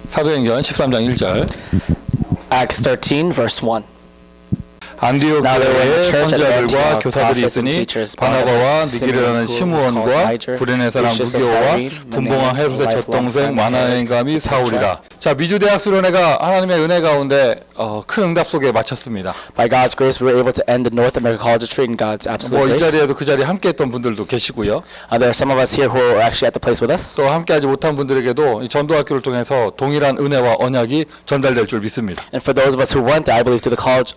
사도행전 13장 1절. Acts 13, verse 1. 안디옥 교회에 선지자들과 교사들이 있으니 바나바와 니게르라는 시므온과 구레네 사람 루기오와 분봉왕 헤롯의 젖동생 마나행감이 사울이라. 자, 미주 대학 수련회가 하나님의 은혜 가운데 큰 응답 속에 마쳤습니다. By God's grace, we were able to end the North American College of Trade in God's absolute 이 grace. 자리에도 그 자리에 함께했던 분들도 계시고요. There are some of us here who are actually at the place with us. 또 함께하지 못한 분들에게도 이 전도학교를 통해서 동일한 은혜와 언약이 전달될 줄 믿습니다. And for those of us who weren't there, I believe through the college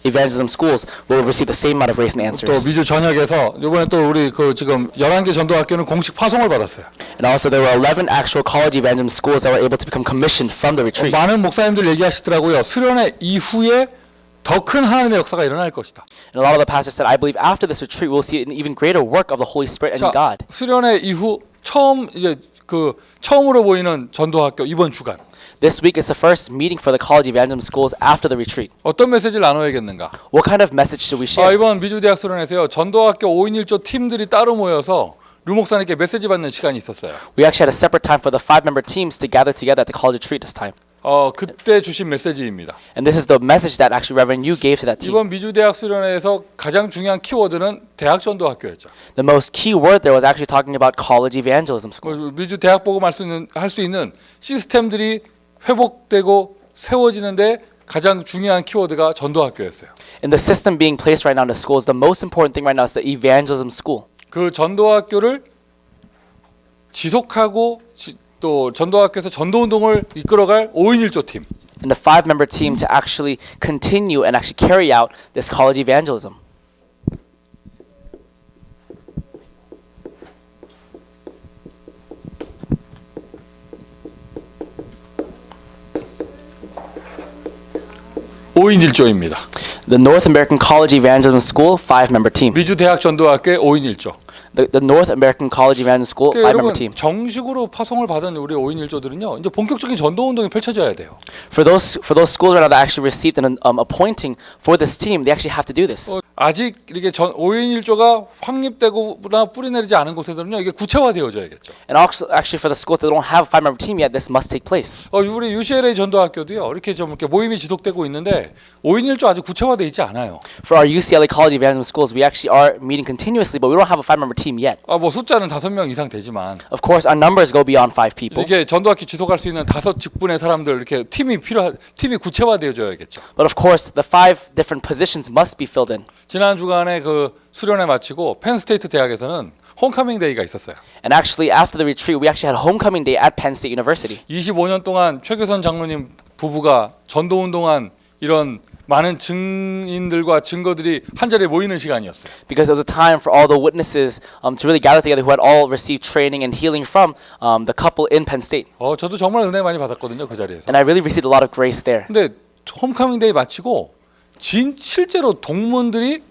evangelism schools, we'll receive the same amount of grace and 또 answers. 미주 전역에서 이번에 또 우리 지금 11개 전도학교는 공식 파송을 받았어요. And also there were 11 actual college evangelism schools that were able to become commissioned from the retreat. 많은 목사님들 얘기하시더라고요. 수련회 이후에 더 큰 하나님의 역사가 일어날 것이다. And a lot of the pastors said, I believe after this retreat, we'll see an even greater work of the Holy Spirit and God. 수련회 이후 처음으로 보이는 전도학교 이번 주간. This week is the first meeting for the college evangelism schools after the retreat. 어떤 메시지를 나눠야겠는가? What kind of message should we share? 이번 미주 대학 수련회에서요. 전도학교 5인 1조 팀들이 따로 모여서 류 목사님께 메시지 받는 시간이 있었어요. We actually had a separate time for the 5-member teams to gather together at the college retreat this time. 그때 주신 메시지입니다. And this is the message that actually Reverend Yu gave to that team. 이번 미주 대학 수련회에서 가장 중요한 키워드는 대학 전도학교였죠. The most key word there was actually talking about college evangelism school. 미주 대학 복음 할 수 있는 시스템들이 회복되고 세워지는데 가장 중요한 키워드가 전도학교였어요. And the system being placed right now in the schools, the most important thing right now is the evangelism school. 그 전도학교를 지속하고 또 전도학교에서 전도운동을 이끌어갈 5인 1조 팀. And the 5-member team to actually continue and actually carry out this college evangelism. (5인 1조입니다) The North American College Evangelism School 5-member team. 미주 대학 전도학교의 5인 1조. The North American College Evangelism School 5-member team. 정식으로 파송을 받은 우리 5인 1조들은요. 이제 본격적인 전도 운동이 펼쳐져야 돼요. For those schools right now that actually received an appointing for this team, they actually have to do this. 아직 이렇게 5인 1조가 확립되거나 뿌리내리지 않은 곳에서는요. 이게 구체화되어져야겠죠. And also, actually for the schools that don't have a 5-member team yet, this must take place. 우리 UCLA 전도학교도요. 이렇게 모임이 지속되고 있는데 5인 1조 아직 구체화되어 있지 않아요. For our UCLA College Evangelism schools, we actually are meeting continuously, but we don't have a 5-member team yet. 숫자는 5명 이상 되지만 Of course, our numbers go beyond 5 people. 이게 전도학교 지속할 수 있는 5 직분의 사람들 이렇게 팀이 구체화되어져야겠죠. But of course, the 5 different positions must be filled in. 지난 주간에 그 수련회 마치고 펜스테이트 대학에서는 홈커밍 데이가 있었어요. And actually, after the retreat, we actually had homecoming day at Penn State University. 25년 동안 최규선 장로님 부부가 전도 운동한 이런 많은 증인들과 증거들이 한 자리에 모이는 시간이었어요. Because it was a time for all the witnesses to really gather together who had all received training and healing from the couple in Penn State. 저도 정말 은혜 많이 받았거든요, 그 자리에서. And I really received a lot of grace there. 근데 홈커밍 데이 마치고 실제로 동문들이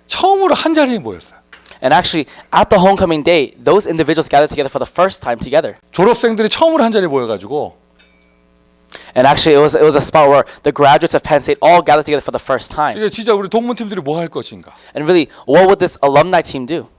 처음으로 한 자리에 모였어요. And actually, at the homecoming day, those individuals gathered together for the first time together. 졸업생들이 처음으로 한 자리에 모여가지고 And actually, it was a spot where the graduates of Penn State all gathered together for the first time. 이게 진짜 우리 동문팀들이 뭐 할 것인가? And really, what would this alumni team do?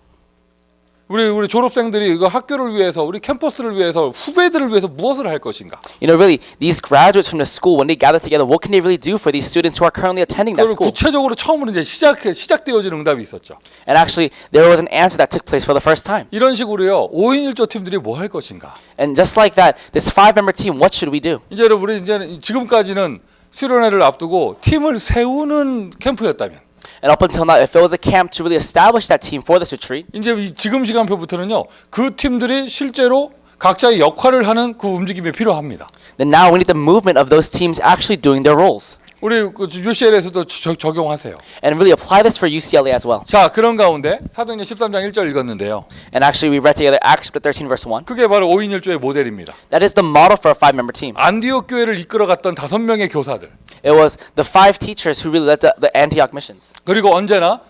우리 졸업생들이 이거 학교를 위해서 우리 캠퍼스를 위해서 후배들을 위해서 무엇을 할 것인가? You know, really, these graduates from the school, when they gather together, what can they really do for these students who are currently attending that 그걸 school? 구체적으로 처음으로 이제 시작되어진 응답이 있었죠. And actually, there was an answer that took place for the first time. 이런 식으로요. 5인 1조 팀들이 뭐 할 것인가? And just like that, this 5-member team, what should we do? 이제 우리 지금까지는 수련회를 앞두고 팀을 세우는 캠프였다면 And up until now, if it was a camp to really establish that team for this retreat, 이제 지금 시간표부터는요. 그 팀들이 실제로 각자의 역할을 하는 그 움직임이 필요합니다. then now we need the movement of those teams actually doing their roles. 우리 UCLA에서도 적용하세요. And really apply this for UCLA as well. 자, 그런 가운데 사도행전 13장 1절 읽었는데요. And actually, we read together Acts chapter 13, verse 1. 그게 바로 5인 1조의 모델입니다. That is the model for a 5-member team. 안디옥 교회를 이끌어갔던 5명의 교사들. It was the 5 teachers who really led the Antioch missions. 그리고 언제나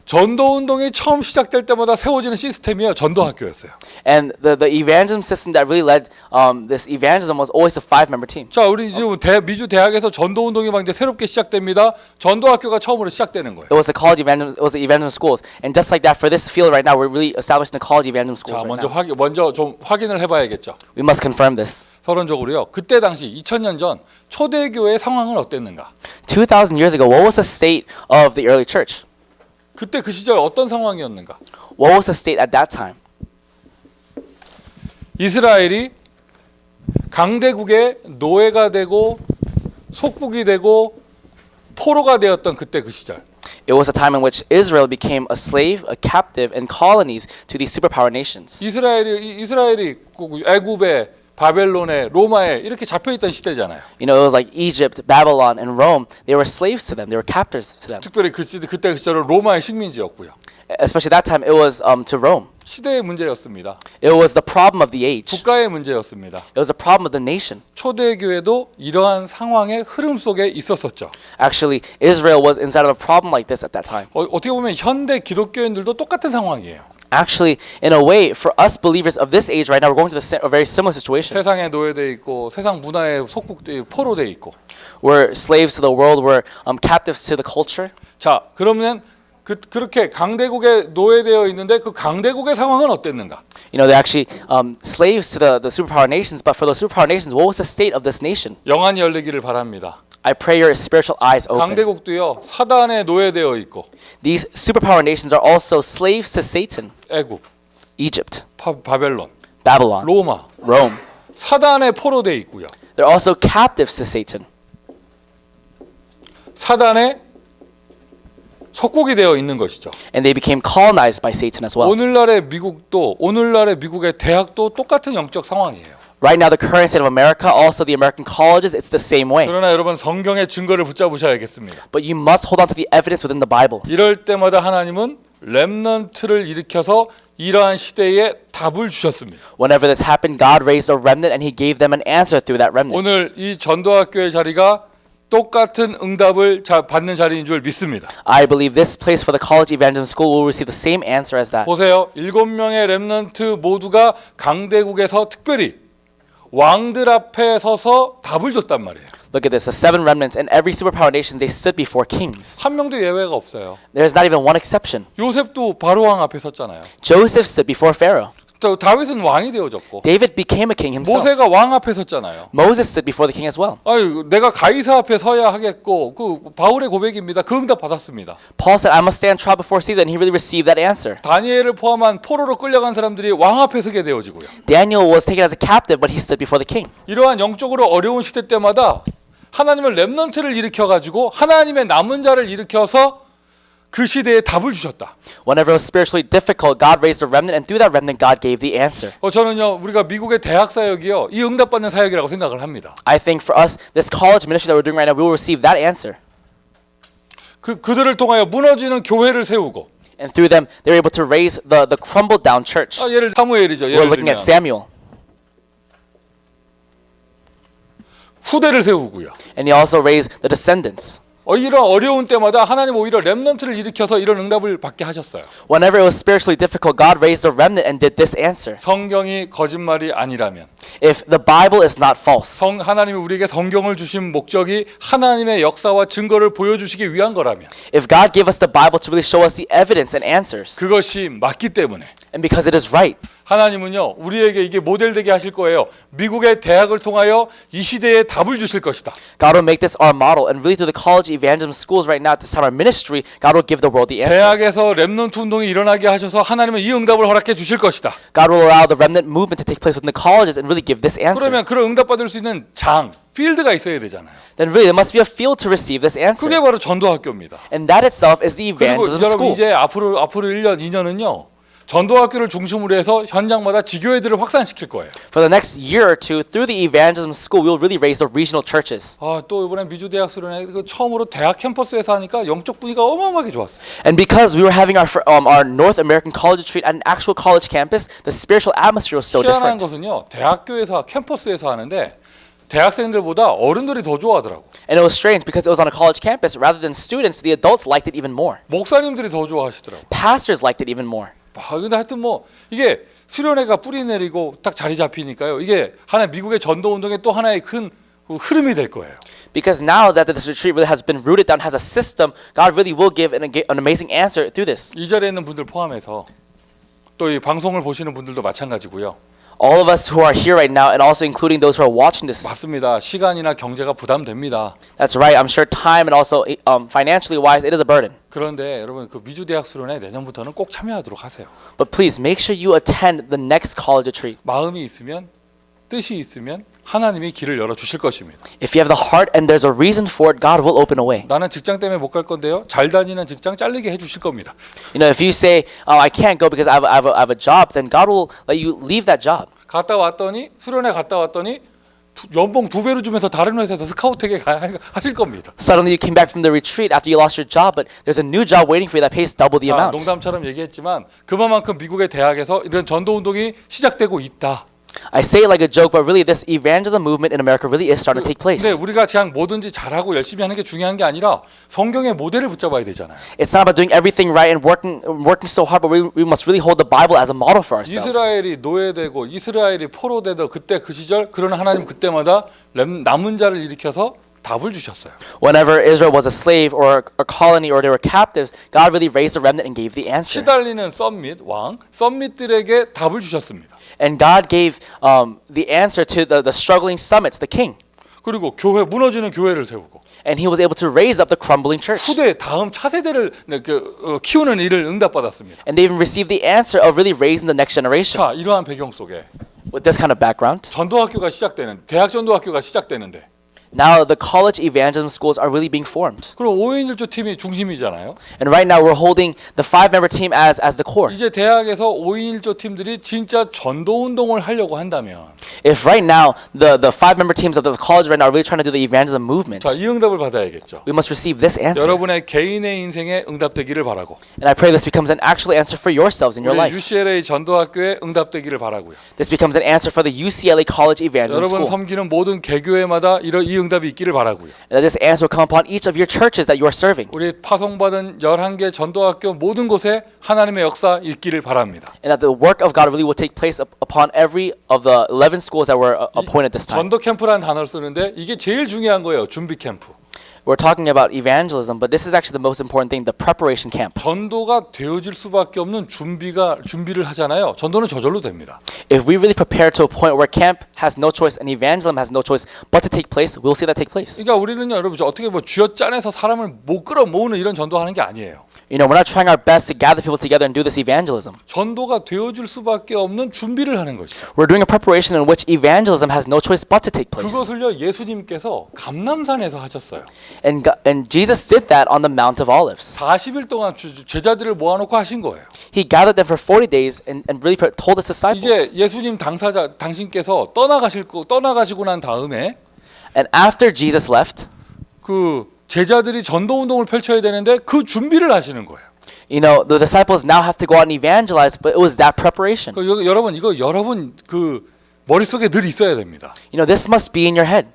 전도 운동이 처음 시작될 때마다 세워지는 시스템이요. 전도 학교였어요. And the evangelism system that really led this evangelism was always a 5-member team. 자, 우리 지금 미주 대학에서 전도 운동이 막 이제 새롭게 시작됩니다. 전도 학교가 처음으로 시작되는 거예요. It was the college evangelism. It was the evangelism schools. And just like that, for this field right now, we're really establishing the college evangelism schools 자, right 먼저 now. 먼저 좀 확인을 해봐야겠죠. We must confirm this. 서론적으로요. 그때 당시 2000년 전 초대교회 상황은 어땠는가? 2,000 years ago, what was the state of the early church? 그때 그 시절 어떤 상황이었는가? What was the state at that time? 이스라엘이 강대국의 노예가 되고 속국이 되고 포로가 되었던 그때 그 시절. It was a time in which Israel became a slave, a captive, and colonies to these superpower nations. 이스라엘이 애굽에 바벨론에 로마에 이렇게 잡혀 있던 시대잖아요. You know, it was like Egypt, Babylon, and Rome. They were slaves to them. They were captors to them. 특별히 그때 그 시절은 로마의 식민지였고요. Especially that time, it was to Rome. 시대의 문제였습니다. It was the problem of the age. 국가의 문제였습니다. It was a problem of the nation. 초대교회도 이러한 상황의 흐름 속에 있었었죠. Actually, Israel was inside of a problem like this at that time. 어떻게 보면 현대 기독교인들도 똑같은 상황이에요. Actually, in a way, for us believers of this age right now, we're going to a very similar situation. 세상에 노예돼 있고 세상 문화에 속국돼 포로돼 있고. We're slaves to the world. We're captives to the culture. 자, 그러면 그렇게 강대국에 노예되어 있는데 그 강대국의 상황은 어땠는가? You know, they're actually slaves to the superpower nations. But for the superpower nations, what was the state of this nation? 영안이 열리기를 바랍니다. I pray your spiritual eyes open. 강대국도요 사단에 노예되어 있고. These superpower nations are also slaves to Satan. 애굽, Egypt, 바벨론, Babylon, 로마, Rome. 사단에 포로돼 있고요. They're also captives to Satan. 사단에 속국이 되어 있는 것이죠. And they became colonized by Satan as well. 오늘날의 미국의 대학도 똑같은 영적 상황이에요. Right now, the current state of America, also the American colleges, it's the same way. 그러나 여러분 성경의 증거를 붙잡으셔야겠습니다. But you must hold on to the evidence within the Bible. 이럴 때마다 하나님은 렘넌트를 일으켜서 이러한 시대에 답을 주셨습니다. Whenever this happened, God raised a remnant and He gave them an answer through that remnant. 오늘 이 전도학교의 자리가 똑같은 응답을 받는 자리인 줄 믿습니다. I believe this place for the college evangelism school will receive the same answer as that. 보세요. 7명의 렘넌트 모두가 강대국에서 특별히 왕들 앞에 서서 답을 줬단 말이에요. Look at this, the 7 remnants in every superpower nation, they stood before kings. 한 명도 예외가 없어요. There's not even one exception. 요셉도 바로왕 앞에 섰잖아요. Joseph stood before Pharaoh. 다윗은 왕이 되어졌고 David became a king himself. 모세가 왕 앞에 섰잖아요. Moses stood before the king as well. 아유, 내가 가이사 앞에 서야 하겠고 그 바울의 고백입니다. 그 응답 받았습니다. Paul said, I must stand trial before Caesar, and he really received that answer. 다니엘을 포함한 포로로 끌려간 사람들이 왕 앞에 서게 되어지고요. Daniel was taken as a captive, but he stood before the king. 이러한 영적으로 어려운 시대 때마다 하나님은 렘넌트를 일으켜 가지고 하나님의 남은 자를 일으켜서 그 시대에 답을 주셨다. Whenever it was spiritually difficult, God raised a remnant, and through that remnant, God gave the answer. 저는요 우리가 미국의 대학 사역이요 이 응답받는 사역이라고 생각을 합니다. I think for us, this college ministry that we're doing right now, we will receive that answer. 그들을 통하여 무너지는 교회를 세우고. And through them, they're able to raise the crumbled down church. 예를 사무엘이죠. We're looking at Samuel. 후대를 세우고요. And he also raised the descendants. 이런 어려운 때마다 하나님 오히려 렘넌트를 일으켜서 이런 응답을 받게 하셨어요. Whenever it was spiritually difficult, God raised a remnant and did this answer. 성경이 거짓말이 아니라면, If the Bible is not false, 하나님이 우리에게 성경을 주신 목적이 하나님의 역사와 증거를 보여주시기 위한 거라면, if God gave us the Bible to really show us the evidence and answers, 그것이 맞기 때문에 and because it is right, 하나님은요 우리에게 이게 모델되게 하실 거예요. 미국의 대학을 통하여 이 시대에 답을 주실 것이다. God will make this our model, and really through the college evangelism schools right now at this time of our ministry, God will give the world the answer. 대학에서 렘넌트 운동이 일어나게 하셔서 하나님은 이 응답을 허락해 주실 것이다. God will allow the remnant movement to take place within the colleges and really give this answer. 그러면 그런 응답 받을 수 있는 필드가 있어야 되잖아요. Then really there must be a field to receive this answer. 그게 바로 전도학교입니다. And that itself is the 그리고 evangelism 여러분 school. 이제 앞으로 1년, 2년은요. 전도학교를 중심으로 해서 현장마다 지교회들을 확산시킬 거예요. For the next year or two, through the evangelism school, we will really raise the regional churches. 또 이번에 미주 대학 수련회 처음으로 대학 캠퍼스에서 하니까 영적 분위기가 어마어마하게 좋았어요. And because we were having our North American college retreat at an actual college campus, the spiritual atmosphere was so 희한한 different. 것은요. 대학교에서 캠퍼스에서 하는데 대학생들보다 어른들이 더 좋아하더라고. And it was strange because it was on a college campus. Rather than students, the adults liked it even more. 목사님들이 더 좋아하시더라고. Pastors liked it even more. 근데 하여튼 뭐 이게 수련회가 뿌리 내리고 딱 자리 잡히니까요. 이게 하나의 미국의 전도 운동의 또 하나의 큰 흐름이 될 거예요. Because now that this retreat really has been rooted down, has a system, God really will give an amazing answer through this. 이 자리에 있는 분들 포함해서 또 이 방송을 보시는 분들도 마찬가지고요. All of us who are here right now, and also including those who are watching this. 맞습니다. 시간이나 경제가 부담됩니다. That's right. I'm sure time and also financially wise, it is a burden. 그런데 여러분 그 미주 대학 수련회 내년부터는 꼭 참여하도록 하세요. But please make sure you attend the next college retreat. 마음이 있으면 뜻이 있으면 하나님이 길을 열어 주실 것입니다. If you have the heart and there's a reason for it, God will open a way. 나는 직장 때문에 못 갈 건데요. 잘 다니는 직장 잘리게 해 주실 겁니다. You know, if you say, "Oh, I can't go because I have a job," then God will let you leave that job. 갔다 왔더니 수련회 갔다 왔더니 연봉 2배로 주면서 다른 회사에서 스카우트에게 하실 겁니다. Suddenly you came back from the retreat after you lost your job, but there's a new job waiting for you that pays double the amount. 농담처럼 얘기했지만 그만큼 미국의 대학에서 이런 전도 운동이 시작되고 있다. I say it like a joke, but really this evangelism movement in America really is starting to take place. 근데 우리가 그냥 뭐든지 잘하고 열심히 하는 게 중요한 게 아니라 성경의 모델을 붙잡아야 되잖아요. It's not about doing everything right and working so hard, but we must really hold the Bible as a model for ourselves. 이스라엘이 노예되고 이스라엘이 포로되던 그때 그 시절 그런 하나님 그때마다 남은 자를 일으켜서 답을 주셨어요. Whenever Israel was a slave or a colony or they were captives, God really raised a remnant and gave the answer. 시달리는 썸밋들에게 답을 주셨습니다. And God gave the answer to the struggling summits, the king. 그리고 무너지는 교회를 세우고 And he was able to raise up the crumbling church. 후대 다음 차세대를 키우는 일을 응답받았습니다. And they even received the answer of really raising the next generation. 자, 이러한 배경 속에 With this kind of background, 전도학교가 대학 전도학교가 시작되는데 now the college evangelism schools are really being formed. 그럼 5인 1조 팀이 중심이잖아요. And right now we're holding the 5-member team as the core. 이제 대학에서 5인 1조 팀들이 진짜 전도 운동을 하려고 한다면 If right now the 5-member teams of the college right now are really trying to do the evangelism movement, 자, 이 응답을 받아야겠죠. we must receive this answer. 여러분의 개인의 인생에 응답되기를 바라고 And I pray this becomes an actual answer for yourselves in your 우리 life. UCLA 전도학교에 응답되기를 바라고요. This becomes an answer for the UCLA College Evangelism 여러분 School. 섬기는 모든 개교회마다 이 응답이 있기를 바라고요. And that this answer will come upon each of your churches that you are serving. 우리 파송받은 11개 전도학교 모든 곳에 하나님의 역사 있기를 바랍니다. And that the work of God really will take place upon every of the 11 schools that were appointed this time. 전도 캠프라는 단어를 쓰는데 이게 제일 중요한 거예요. 준비 캠프. We're talking about evangelism, but this is actually the most important thing, the preparation camp. 전도가 되어질 수밖에 없는 준비를 하잖아요. 전도는 저절로 됩니다. If we really prepare to a point where camp has no choice and evangelism has no choice but to take place, we'll see that take place. 그러니까 우리는요, 여러분 어떻게 쥐어짜내서 사람을 못 끌어모으는 이런 전도하는 게 아니에요. You know, we're not trying our best to gather people together and do this evangelism. 전도가 되어질 수밖에 없는 준비를 하는 것이죠. We're doing a preparation in which evangelism has no choice but to take place. 그것을요 예수님께서 감람산에서 하셨어요. And Jesus did that on the Mount of Olives. 40일 동안 제자들을 모아놓고 하신 거예요. He gathered them for 40 days and really told his disciples. 이제 예수님 당신께서 떠나가시고 난 다음에 And after Jesus left, 그 제자들이 전도 운동을 펼쳐야 되는데 그 준비를 하시는 거예요. you know, the disciples now have to go out and evangelize, but it was that preparation. 여러분 그 머릿속에 늘 있어야 됩니다. You know, this must be in your head.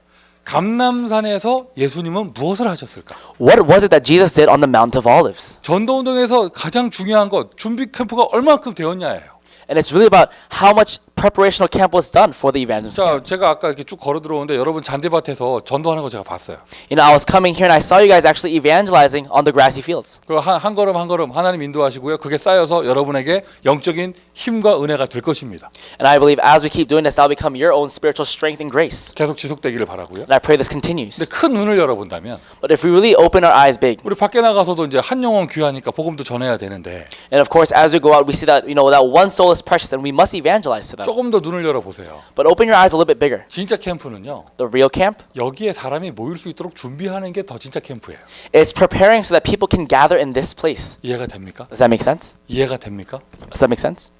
감람산에서 예수님은 무엇을 하셨을까? What was it that Jesus did on the Mount of Olives? 전도 운동에서 가장 중요한 것 준비 캠프가 얼마큼 되었냐예요. And it's really about how much preparational camp was done for the evangelism 자, camp. 제가 아까 이렇게 쭉 걸어 들어오는데 여러분 잔디밭에서 전도하는 거 제가 봤어요. You know, I was coming here and I saw you guys actually evangelizing on the grassy fields. 그 한 걸음 한 걸음 하나님 인도하시고요. 그게 쌓여서 여러분에게 영적인 힘과 은혜가 될 것입니다. And I believe as we keep doing this, that'll become your own spiritual strength and grace. 계속 지속되기를 바라고요. And I pray this continues. 근데 큰 눈을 열어본다면 But if we really open our eyes big, 우리 밖에 나가서도 이제 한 영혼 귀하니까 복음도 전해야 되는데 and of course as we go out, we see that, you know, that one soul is precious and we must evangelize to them. 조금 더 눈을 열어보세요. But open your eyes a little bit bigger. 진짜 캠프는요. The real camp, 여기에 사람이 모일 수 있도록 준비하는 게 더 진짜 캠프예요. it's preparing so that people can gather in this place. 이해가 됩니까? Does that make sense? 이해가 됩니까? Does that make sense?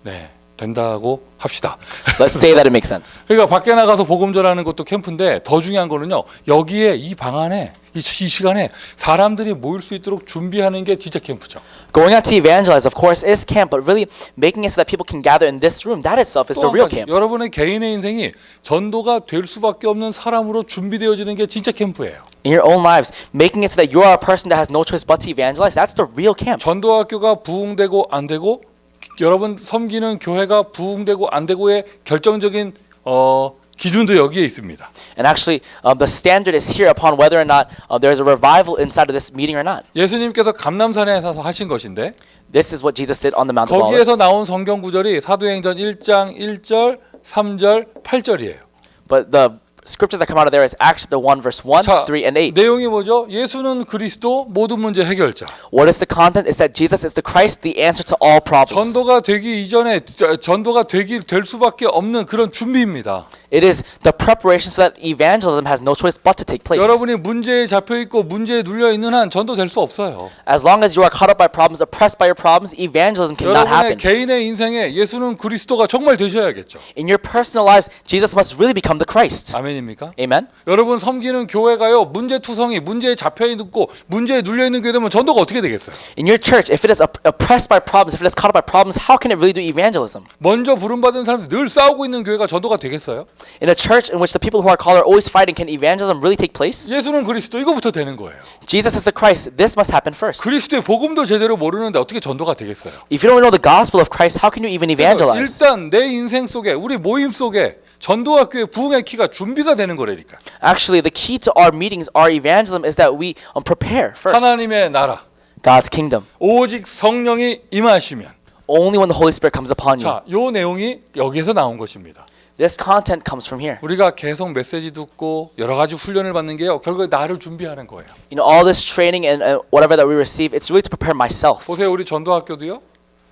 네. 된다고 합시다. Let's say that it makes sense. 그러니까 밖에 나가서 복음 전하는 것도 캠프인데 더 중요한 거는요. 여기에 이 방 안에 이 시간에 사람들이 모일 수 있도록 준비하는 게 진짜 캠프죠. Going out to evangelize, of course, is camp, but really making it so that people can gather in this room, that itself is the real camp. 여러분의 개인의 인생이 전도가 될 수밖에 없는 사람으로 준비되어지는 게 진짜 캠프예요. In your own lives, making it so that you are a person that has no choice but to evangelize, that's the real camp. 전도학교가 부흥되고 안 되고 여러분 섬기는 교회가 부흥되고 안 되고의 결정적인 기준도 여기에 있습니다. And actually, the standard is here upon whether or not there is a revival inside of this meeting or not. 예수님께서 감람산에서 하신 것인데 This is what Jesus did on the Mount of 거기에서 Olives. 나온 성경 구절이 사도행전 1장 1절, 3절, 8절이에요. But the scriptures that come out of there is Acts chapter 1, verse 1, 자, 3, and 8. 내용이 뭐죠? 예수는 그리스도 모든 문제 해결자. What is the content? Is that Jesus is the Christ, the answer to all problems. 전도가 되기 이전에 전도가 될 수밖에 없는 그런 준비입니다. It is the preparation so that evangelism has no choice but to take place. 여러분이 문제에 잡혀 있고 문제에 눌려 있는 한 전도 될 수 없어요. As long as you are caught up by problems, oppressed by your problems, evangelism cannot 여러분의 happen. 개인의 인생에 예수는 그리스도가 정말 되셔야겠죠. In your personal lives, Jesus must really become the Christ. 아멘입니까? Amen? 여러분 섬기는 교회가요 문제투성이 문제에 잡혀 있고 문제에 눌려 있는 교회 되면 전도가 어떻게 되겠어요? In your church, if it is oppressed by problems, if it is caught up by problems, how can it really do evangelism? 먼저 부름받은 사람들 늘 싸우고 있는 교회가 전도가 되겠어요? In a church in which the people who are called are always fighting, can evangelism really take place? 예수는 그리스도 이거부터 되는 거예요. Jesus is the Christ. This must happen first. 그리스도의 복음도 제대로 모르는데 어떻게 전도가 되겠어요? If you don't know the gospel of Christ, how can you even evangelize? 일단 내 인생 속에 우리 모임 속에 전도학교의 부흥의 키가 준비가 되는 거라니까. Actually, the key to our meetings, our evangelism, is that we prepare first. 하나님의 나라, God's kingdom. 오직 성령이 임하시면. Only when the Holy Spirit comes upon you. 자, 요 내용이 여기서 나온 것입니다. This content comes from here. 우리가 계속 메시지 듣고 여러 가지 훈련을 받는 게요. 결국에 나를 준비하는 거예요. You know, all this training and whatever that we receive, it's really to prepare myself. 보세요, 우리 전도학교도요.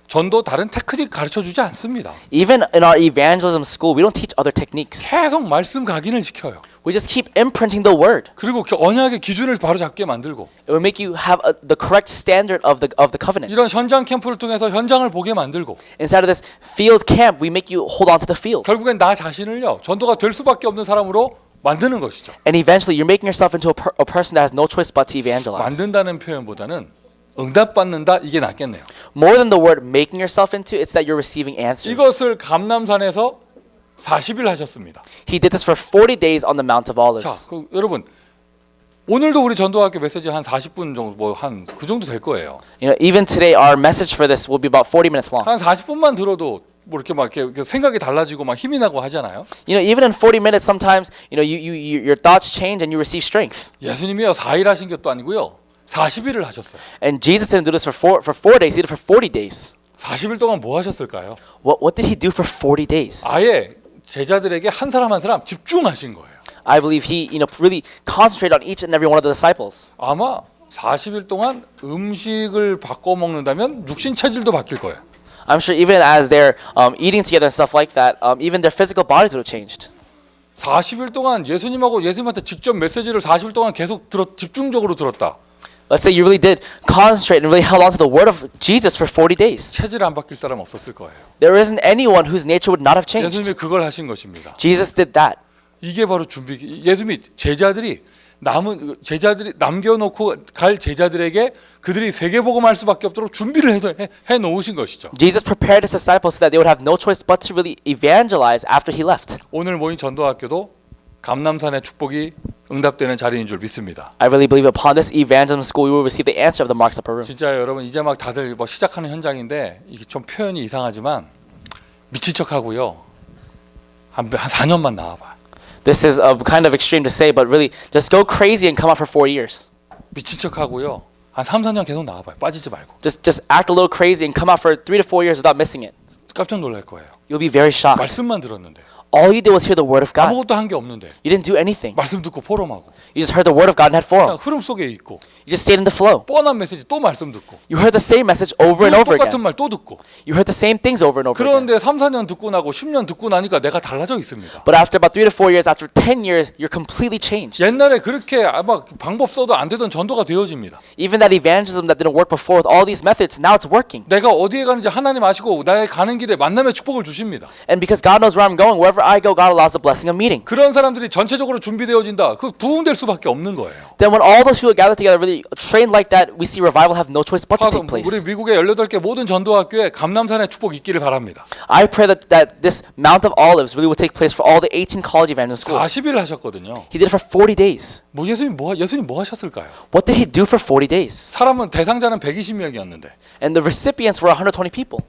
전도 다른 테크닉 가르쳐 주지 않습니다. Even in our evangelism school, we don't teach other techniques. 계속 말씀 각인을 시켜요. We just keep imprinting the word. 그리고 언약의 기준을 바로 잡게 만들고 It will make you have the correct standard of the covenant. 이런 현장 캠프를 통해서 현장을 보게 만들고 Inside of this field camp, we make you hold on to the field. 결국엔 나 자신을요. 전도가 될 수밖에 없는 사람으로 만드는 것이죠. And eventually, you're making yourself into a person that has no choice but to evangelize. 만든다는 표현보다는 응답받는다 이게 낫겠네요. More than the word making yourself into, it's that you're receiving answers. 이것을 감람산에서 40일 하셨습니다. He did this for 40 days on the Mount of 자, Olives. 여러분 오늘도 우리 전도학교 메시지 한 40분 정도 뭐 한 그 정도 될 거예요. You know, even today, our message for this will be about 40 minutes long. 한 40분만 들어도 뭐 이렇게 막 이렇게 생각이 달라지고 막 힘이 나고 하잖아요. You know, even in 40 minutes, sometimes you know your thoughts change and you receive strength. 예수님이요 4일 하신 것도 아니고요 40일을 하셨어요. And Jesus didn't do this for 4 days; he did it for 40 days. 40일 동안 뭐 하셨을까요? What did he do for 40 days? 아예 제자들에게 한 사람 한 사람 집중하신 거예요. I believe he, really concentrated on each and every one of the disciples. 아마 40일 동안 음식을 바꿔 먹는다면 육신 체질도 바뀔 거예요. I'm sure even as they're eating together and stuff like that, even their physical bodies would have changed. 40일 동안 예수님한테 직접 메시지를 40일 동안 계속 집중적으로 들었다. Let's say you really did concentrate and really held on to the word of Jesus for 40 days. 체질 안 바뀔 사람 없었을 거예요. There isn't anyone whose nature would not have changed. 예수님이 그걸 하신 것입니다. Jesus did that. 이게 바로 준비. 예수님이 제자들이 남겨놓고 갈 제자들에게 그들이 세계복음할 수밖에 없도록 준비를 해 놓으신 것이죠. Jesus prepared his disciples so that they would have no choice but to really evangelize after he left. 오늘 모인 전도학교도 감람산의 축복이 응답되는 자리인 줄 믿습니다. I really believe upon this evangelism school, we will receive the answer of the Mark's Upper Room. 진짜 여러분 이제 막 다들 뭐 시작하는 현장인데 이게 좀 표현이 이상하지만 미친 척하고요. 한 4년만 나와봐. This is kind of extreme to say, but really, just go crazy and come out for 4 years. 미친 척하고요. 한 3, 4년 계속 나와봐요. 빠지지 말고. Just act a little crazy and come out for 3 to 4 years without missing it. 깜짝 놀랄 거예요. You'll be very shocked. 말씀만 들었는데. All you did was hear the word of God. 아무것도 한 게 없는데 You didn't do anything. 말씀 듣고 포럼하고 You just heard the word of God and had 그냥 forum. 흐름 속에 있고 You just stayed in the flow. 뻔한 메시지 또 말씀 듣고 You heard the same message over and 또 over 똑같은 again. 말 또 듣고 You heard the same things over and over again. 그런데 3, 4년 듣고 나고 10년 듣고 나니까 내가 달라져 있습니다. But after about 3 to 4 years, after 10 years, you're completely changed. 옛날에 그렇게 아마 방법 써도 안 되던 전도가 되어집니다. Even that evangelism that didn't work before with all these methods, now it's working. 내가 어디에 가는지 하나님 아시고 나의 가는 길에 만남의 축복을 주십니다. And because God knows where I'm going, wherever I go, God allows the blessing of meeting. 그런 사람들이 전체적으로 준비되어진다. 그 부흥될 수밖에 없는 거예요. Then when all those people gather together, really trained like that, we see revival have no choice but to take place. 우리 미국의 18개 모든 전도학교에 감남산의 축복이 있기를 바랍니다. I pray that this Mount of Olives really will take place for all the 18 college evangelism schools. 40일 하셨거든요. He did it for 40 days. 뭐 예수님 뭐 하셨을까요? What did he do for 40 days? 사람은 대상자는 120명이었는데 And the recipients were 120 people.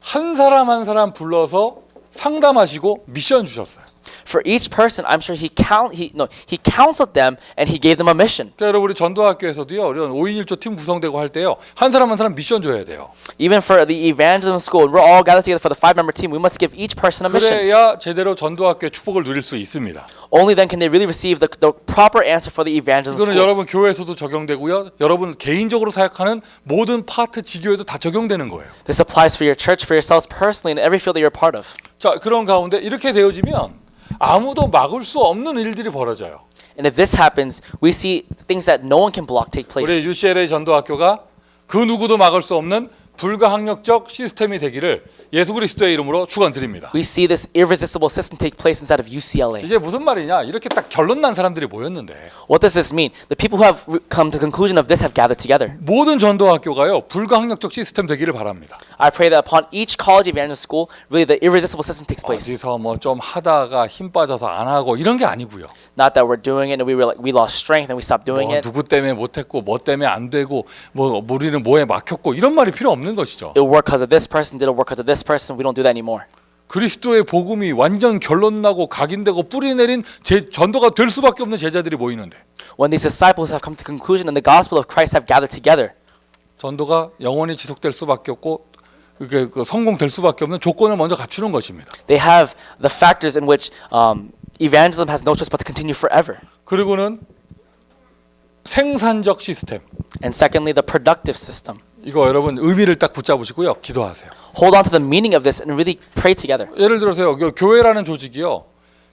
한 사람 한 사람 불러서 상담하시고 미션 주셨어요. For each person, I'm sure he counseled them and he gave them a mission. 그러니까 여러분 우리 전도학교에서도요. 이런 5인 1조 팀 구성되고 할 때요. 한 사람 한 사람 미션 줘야 돼요. Even for the evangelism school, we're all gathered together for the 5-member team. We must give each person a mission. 그래야 제대로 전도학교의 축복을 누릴 수 있습니다. Only then can they really receive the proper answer for the evangelism 이거는 schools. 여러분 교회에서도 적용되고요. 여러분 개인적으로 사역하는 모든 파트 지교에도 다 적용되는 거예요. This applies for your church, for yourselves personally, in every field that you're a part of. 자, 그런 가운데 이렇게 되어지면 아무도 막을 수 없는 일들이 벌어져요. And if this happens, we see things that no one can block take 우리 place. UCLA 전도학교가 그 누구도 막을 수 없는 불가항력적 시스템이 되기를 예수 그리스도의 이름으로 축원드립니다. We see this irresistible system take place inside of UCLA. 이게 무슨 말이냐? 이렇게 딱 결론 난 사람들이 모였는데 What does this mean? The people who have come to the conclusion of this have gathered together. 모든 전도학교가요 불가항력적 시스템 되기를 바랍니다. I pray that upon each college evangelism school, really the irresistible system takes place. 어디서 뭐 좀 하다가 힘 빠져서 안 하고 이런 게 아니고요. Not that we're doing it and we lost strength and we stopped doing 뭐 it. 누구 때문에 못했고 뭐 때문에 안 되고 뭐 우리는 뭐에 막혔고 이런 말이 필요 없는 것이죠. It'll work because of this person, didn't work because of this person. We don't do that anymore. 그리스도의 복음이 완전 결론 나고 각인되고 뿌리 내린 전도가 될 수밖에 없는 제자들이 모이는데 When these disciples have come to conclusion and the gospel of Christ have gathered together, 전도가 영원히 지속될 수밖에 없고 그 성공될 수밖에 없는 조건을 먼저 갖추는 것입니다. they have the factors in which evangelism has no choice but to continue forever. 그리고는 생산적 시스템. And secondly, the productive system. 이거 여러분 의미를 딱 붙잡으시고요. 기도하세요. Hold on to the meaning of this and really pray together. 예를 들어서요. 교회라는 조직이요.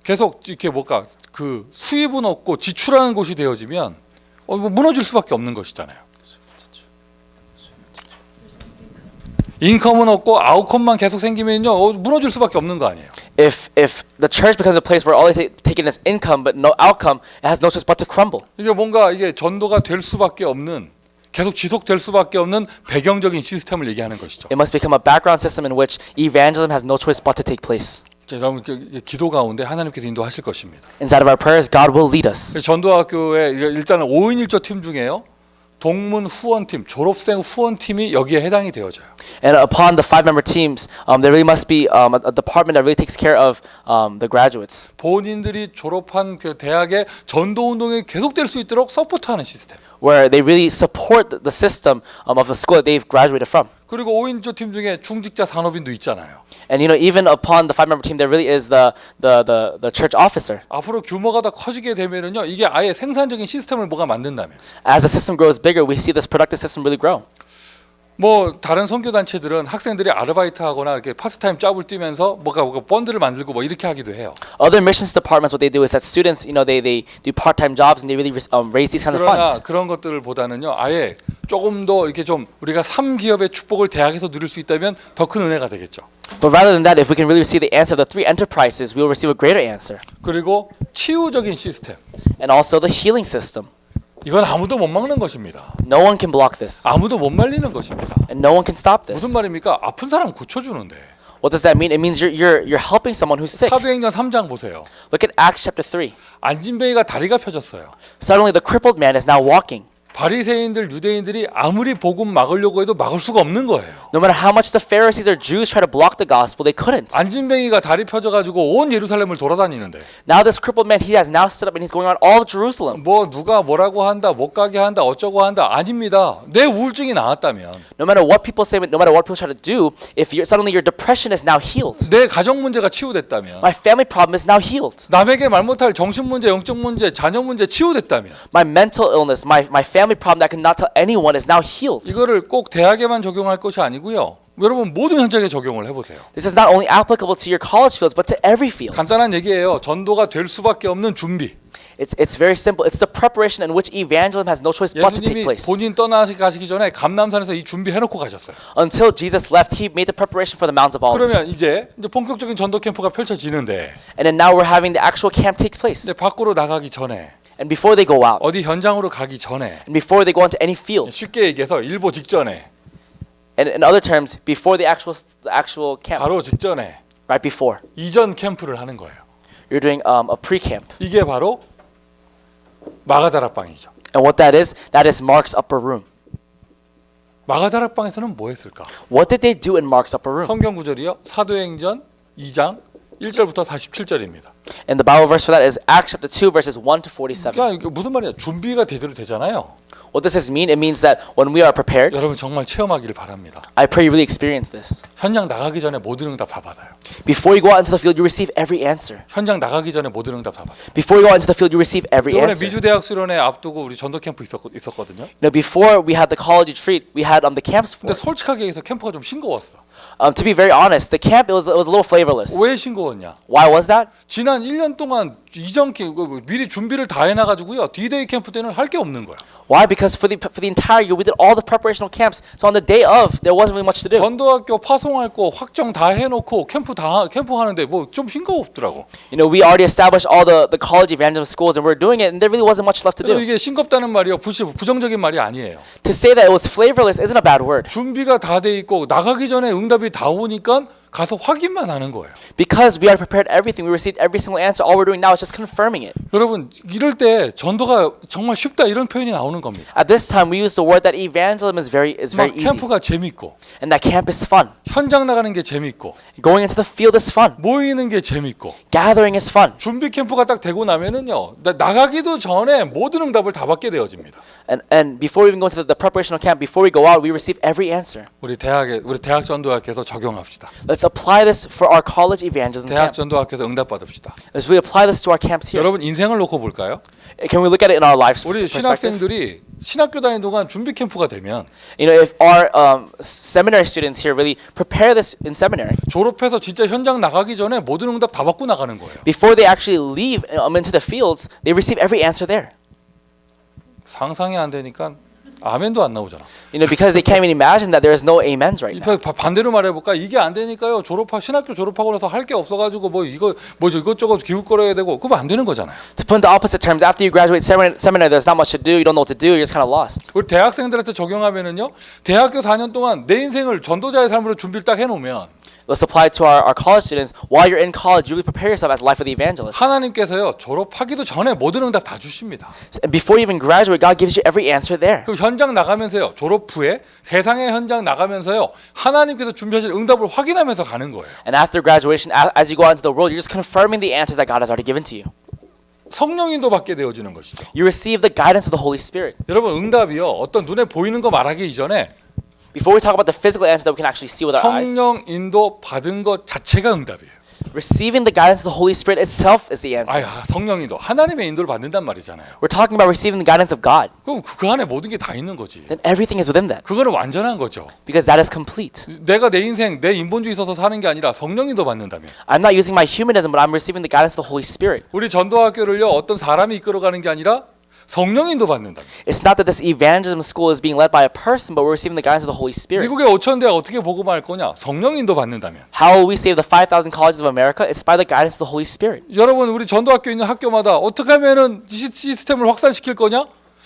계속 이렇게 그 수입은 없고 지출하는 곳이 되어지면 뭐 무너질 수밖에 없는 것이잖아요. 인컴은 없고 아웃컴만 계속 생기면요 무너질 수밖에 없는 거 아니에요. If the church becomes a place where all they take in is income but no outcome, it has no choice but to crumble. 이게 뭔가 이게 전도가 될 수밖에 없는 계속 지속될 수밖에 없는 배경적인 시스템을 얘기하는 것이죠. It must become a background system in which evangelism has no choice but to take place. 자, 여러분 기도 가운데 하나님께서 인도하실 것입니다. Inside of our prayers, God will lead us. 전도학교에 일단은 5인 1조 팀 중에요. 동문 후원팀, 졸업생 후원팀이 여기에 해당이 되어져요. And upon the 5-member teams, there really must be a department that really takes care of the graduates. 본인들이 졸업한 그 대학의 전도 운동이 계속될 수 있도록 서포트하는 시스템. Where they really support the system of the school that they've graduated from. 그리고 5인 1조 팀 중에 중직자 산업인도 있잖아요. And even upon the 5-member team, there really is the church officer. 앞으로 규모가 더 커지게 되면은요, 이게 아예 생산적인 시스템을 뭐가 만든다면. As the system grows bigger, we see this productive system really grow. 뭐 다른 선교 단체들은 학생들이 아르바이트하거나 이렇게 파트타임 짭을 뛰면서 뭔가 펀드를 만들고 뭐 이렇게 하기도 해요. Other missions departments, what they do is that students, they do part-time jobs and they really raise these kind of 그러나 funds. 그런 것들을 보다는요, 아예 조금 더 이렇게 좀 우리가 3기업의 축복을 대학에서 누릴 수 있다면 더 큰 은혜가 되겠죠. But rather than that, if we can really receive the answer of the 3 enterprises, we will receive a greater answer. 그리고 치유적인 시스템. And also the healing system. 이건 아무도 못 막는 것입니다. No one can block this. 아무도 못 말리는 것입니다. And no one can stop this. 무슨 말입니까? 아픈 사람 고쳐주는데. What does that mean? It means you're helping someone who's sick. 사도행전 3장 보세요. Look at Acts chapter 3. 안진뱅이가 다리가 펴졌어요. Suddenly the crippled man is now walking. 바리새인들 유대인들이 아무리 복음 막으려고 해도 막을 수가 없는 거예요. No matter how much the Pharisees or Jews try to block the gospel, they couldn't. 안진뱅이가 다리 펴져 가지고 온 예루살렘을 돌아다니는데 Now this crippled man, he has now stood up and he's going around all of Jerusalem. 뭐 누가 뭐라고 한다, 못 가게 한다, 어쩌고 한다. 아닙니다. 내 우울증이 나았다면, No matter what people say, no matter what people try to do, if suddenly your depression is now healed, 내 가정 문제가 치유됐다면, my family problem is now healed, 남에게 말 못할 정신 문제, 영적 문제, 자녀 문제 치유됐다면, my mental illness, my family problem that I could not tell anyone is now healed. 이거를 꼭 대학에만 적용할 것이 아니고요. 여러분 모든 현장에 적용을 해보세요. This is not only applicable to your college fields, but to every field. 간단한 얘기예요. 전도가 될 수밖에 없는 준비. It's very simple. It's the preparation in which evangelism has no choice but to take 예수님이 place. 본인 떠나가시기 전에 감남산에서 이 준비해놓고 가셨어요. Until Jesus left, he made the preparation for the Mount of Olives. 그러면 이제 본격적인 전도 캠프가 펼쳐지는데, And then now we're having the actual camp take place. 근데 밖으로 나가기 전에, And before they go out, 어디 현장으로 가기 전에, and before they go into any field, 쉽게 얘기해서 일보 직전에, and in other terms, before the actual camp, 바로 직전에 right before, 이전 캠프를 하는 거예요. you're doing a pre-camp. 이게 바로 마가다락방이죠. And what that is Mark's upper room. 마가다락방에서는 뭐 했을까? What did they do in Mark's upper room? 성경 구절이요. 사도행전 2장 1절부터 47절입니다. And the Bible verse for that is Acts chapter 2 verses 1 to 47. 그러니까 이게 무슨 말이야? 준비가 제대로 되잖아요. What does this mean? It means that when we are prepared, 여러분 정말 체험하기를 바랍니다. I pray you really experience this. 현장 나가기 전에 모든 응답 다 받아요. Before you go out into the field, you receive every answer. 현장 나가기 전에 모든 응답 다 받아요. Before you go out into the field, you receive every 이번에 answer. 미주 대학 수련회 앞두고 우리 전도 캠프 있었거든요. You know, before we had the college retreat, we had the camps for. 근데 솔직하게 얘기해서 캠프가 좀 싱거웠어. To be very honest, the camp it was a little flavorless. 왜 싱거웠냐? Why was that? 지난 1년 동안 이전 캠프 미리 준비를 다 해놔가지고요. D-Day 캠프 때는 할 게 없는 거야. Why? Because for the entire year we did all the preparational camps. So on the day of, there wasn't really much to do. 전도학교 파송할 거 확정 다 해놓고 캠프 하는데 뭐 좀 싱거웠더라고. You know, we already established all the college evangelism schools and we're doing it, and there really wasn't much left to 그리고 do. 이게 싱겁다는 말이요. 부정적인 말이 아니에요. To say that it was flavorless isn't a bad word. 준비가 다 돼 있고 나가기 전에 응답이 다 오니까 가서 확인만 하는 거예요. Because we had prepared everything, we received every single answer. All we're doing now is just confirming it. 여러분 이럴 때 전도가 정말 쉽다 이런 표현이 나오는 겁니다. At this time, we use the word that evangelism is very 막 easy, 캠프가 재밌고 and that camp is fun. 현장 나가는 게 재밌고 Going into the field is fun. 모이는 게 재밌고 Gathering is fun. 준비 캠프가 딱 되고 나면은요 나가기도 전에 모든 응답을 다 받게 되어집니다. And before we even go into the preparational camp, before we go out, we receive every answer. 우리 대학 전도학교에서 적용합시다. Let's apply this for our college evangelism 대학 camp. 전도학교에서 응답 받읍시다. Let's really apply this to our camps here. 여러분 인생을 놓고 볼까요? Can we look at it in our lives 우리 perspective? 신학생들이 신학교 다니는 동안 준비 캠프가 되면 You know, if our seminary students here really prepare this in seminary, 졸업해서 진짜 현장 나가기 전에 모든 응답 다 받고 나가는 거예요. before they actually leave into the fields, they receive every answer there. 상상이 안 되니까 아멘도 안 나오잖아. You know, because they can't even imagine that there is no amens right now. 반대로 말해볼까? 이게 안 되니까요. 신학교 졸업하고 나서 할 게 없어가지고 이것저것 기웃거려야 되고 그거 안 되는 거잖아요. To put in the opposite terms, after you graduate seminary, there's not much to do. You don't know what to do. You're just kind of lost. 우리 대학생들한테 적용하면은요. 대학교 4년 동안 내 인생을 전도자의 삶으로 준비를 딱 해놓으면 Let's apply it to our college students. While you're in college, you really prepare yourself as life of the evangelist. 하나님께서요. 졸업하기도 전에 모든 응답 다 주십니다. And before you even graduate, God gives you every answer there. 그 현장 나가면서요. 졸업 후에 세상의 현장 나가면서요. 하나님께서 준비하실 응답을 확인하면서 가는 거예요. And after graduation, as you go out into the world, you're just confirming the answers that God has already given to you. 성령인도 받게 되어지는 것이죠. You receive the guidance of the Holy Spirit. 여러분 응답이요. 어떤 눈에 보이는 거 말하기 이전에 Before we talk about the physical answers that we can actually see with our eyes, 성령 인도 받은 것 자체가 응답이에요. receiving the guidance of the Holy Spirit itself is the answer. 성령 인도 하나님의 인도를 받는단 말이잖아요. We're talking about receiving the guidance of God. 그럼 그 안에 모든 게 다 있는 거지. Then everything is within that. 그거는 완전한 거죠. Because that is complete. 내가 내 인생 내 인본주의 있어서 사는 게 아니라 성령 인도 받는다면. I'm not using my humanism, but I'm receiving the guidance of the Holy Spirit. 우리 전도학교를요 어떤 사람이 이끌어가는 게 아니라 성령 인도 받는다. It's not that this evangelism school is being led by a person, but we're receiving the guidance of the Holy Spirit. 미국의 5천 대학 어떻게 복음할 거냐? 성령 인도 받는다면. How will we save the 5,000 colleges of America? It's by the guidance of the Holy Spirit. 여러분 우리 전도학교 있는 학교마다 어떻게 하면은 시스템을 확산시킬 거냐?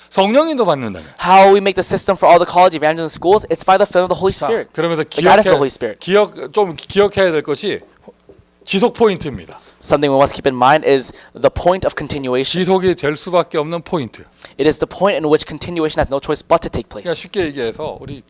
성령 인도 받는다면. How will we make the system for all the college evangelism schools? It's by the filling of the Holy Spirit. 그러면서 The guidance of the Holy Spirit. 기억해야 될 것이 지속 포인트입니다. something we must keep in mind is the point of continuation. 지속이 될 수밖에 없는 포인트. It is the point in which continuation has no choice but to take 그러니까 place. 쉽게 얘기해서 우리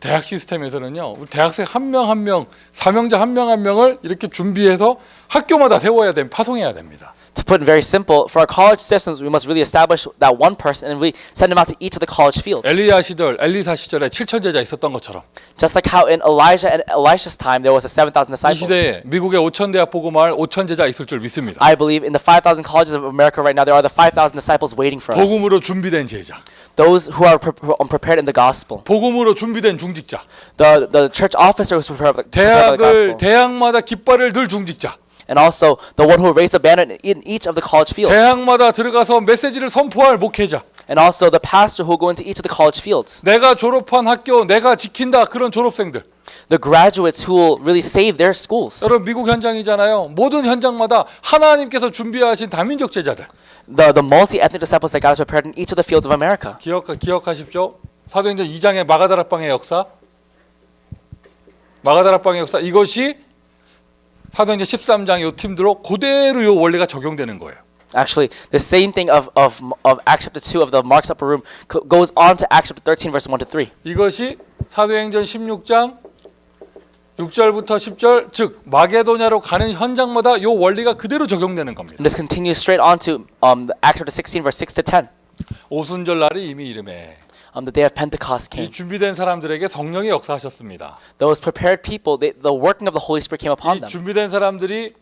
대학 시스템에서는요, 우리 대학생 한 명 한 명, 사명자 한 명 한 명을 이렇게 준비해서 학교마다 세워야 됩니다. 파송해야 됩니다. To put it very simple, for our college systems, we must really establish that one person and really send them out to each of the college fields. 엘리야 시절, 엘리사 시절에 7천 제자 있었던 것처럼 Just like how in Elijah and Elisha's time there was a 7,000 이 disciples. 시대에 미국에 5천 대학 복음할 5천 제자 있을 줄 믿습니다. I believe in the 5,000 colleges of America right now, there are the 5,000 disciples waiting for us. 복음으로 준비된 제자, Those who are prepared in the gospel. 복음으로 준비된 중직자, The church officer who's prepared by the gospel. 대학마다 깃발을 들 중직자, And also the one who raised the banner in each of the college fields. 대학마다 들어가서 메시지를 선포할 목회자, And also the pastor who will go into each of the college fields. 내가 졸업한 학교 내가 지킨다 그런 졸업생들. The graduates who will really save their schools. 여러분 미국 현장이잖아요. 모든 현장마다 하나님께서 준비하신 다민족 제자들. The multi-ethnic disciples that God has prepared in each of the fields of America. 기억하십시오. 사도행전 2장의 마가다락방의 역사. 마가다락방의 역사 이것이 사도행전 13장 요 팀대로 그대로 요 원리가 적용되는 거예요. Actually, the same thing of Acts chapter 2 of the Mark's Upper Room goes on to Acts chapter 13 verse 1 to 3. 이것이 사도행전 16장 6절부터 10절 즉 마게도냐로 가는 현장마다 요 원리가 그대로 적용되는 겁니다. And this continues straight on to Acts chapter 16 verse 6 to 10. 오순절 날이 이미 이름에 The day of Pentecost 이 came. 준비된 사람들에게 성령이 역사하셨습니다. Those prepared people, the working of the Holy Spirit came upon 이 them. 준비된 사람들이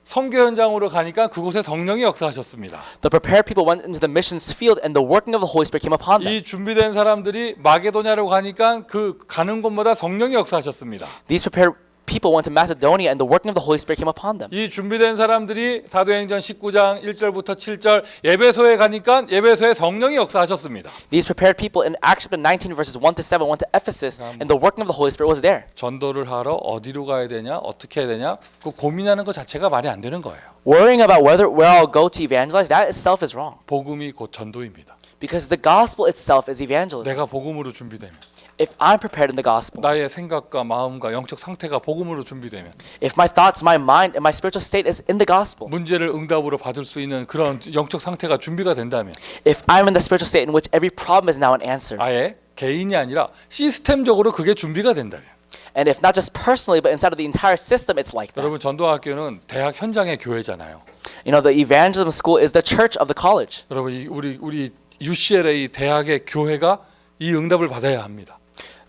선교 현장으로 가니까 그곳에 성령이 역사하셨습니다. The prepared people went into the missions field and the working of the Holy Spirit came upon them. 이 준비된 사람들이 마게도냐로 가니까 그 가는 곳마다 성령이 역사하셨습니다. These prepared people went to Macedonia and the working of the Holy Spirit came upon them. 이 준비된 사람들이 사도행전 19장 1절부터 7절 예배소에 가니까 예배소에 성령이 역사하셨습니다. These prepared people in Acts chapter 19 verses 1 to 7 went to Ephesus and the working of the Holy Spirit was there. 전도를 하러 어디로 가야 되냐, 어떻게 해야 되냐, 그 고민하는 것 자체가 말이 안 되는 거예요. Worrying about where I'll go to evangelize, that itself is wrong. 복음이 곧 전도입니다. Because the gospel itself is evangelism. 내가 복음으로 준비되면 If I'm prepared in the gospel, 나의 생각과 마음과 영적 상태가 복음으로 준비되면 if my thoughts, my mind, and my spiritual state is in the gospel, 문제를 응답으로 받을 수 있는 그런 영적 상태가 준비가 된다면 if I'm in the spiritual state in which every problem is now an answer, 아예 개인이 아니라 시스템적으로 그게 준비가 된다면 and if not just personally but inside of the entire system, it's like that. 여러분 전도학교는 대학 현장의 교회잖아요. You know, the evangelism school is the church of the college. 여러분 우리 UCLA 대학의 교회가 이 응답을 받아야 합니다.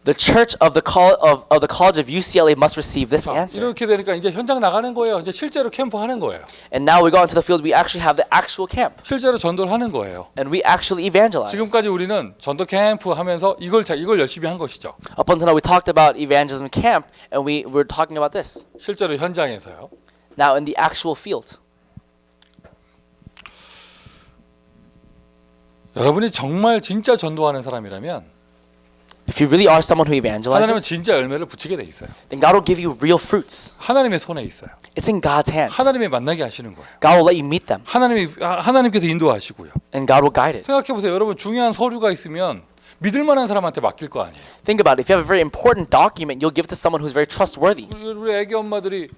The church of the college of UCLA must receive this 자, answer. 이렇게 되니까 이제 현장 나가는 거예요. 이제 실제로 캠프 하는 거예요. And now we go into the field, we actually have the actual camp, 실제로 전도를 하는 거예요. and we actually evangelize. 지금까지 우리는 전도 캠프 하면서 이걸 열심히 한 것이죠. Up until now, we talked about evangelism camp, and we were talking about this. 실제로 현장에서요. Now in the actual field, 여러분이 정말 진짜 전도하는 사람이라면 if you really are someone who 하나님은 evangelizes, 진짜 열매를 붙이게 돼 있어요. then God will give you real fruits. 하나님의 손에 있어요. It's in God's hands. 하나님이 만나게 하시는 거예요. God will let you meet them, 하나님께서 인도하시고요. and God will guide it. 생각해 보세요. 여러분 중요한 서류가 있으면 믿을 만한 사람한테 맡길 거 아니에요. Think about it. If you have a very important document, you'll give it to someone who's very trustworthy. 우리 애기 엄마들이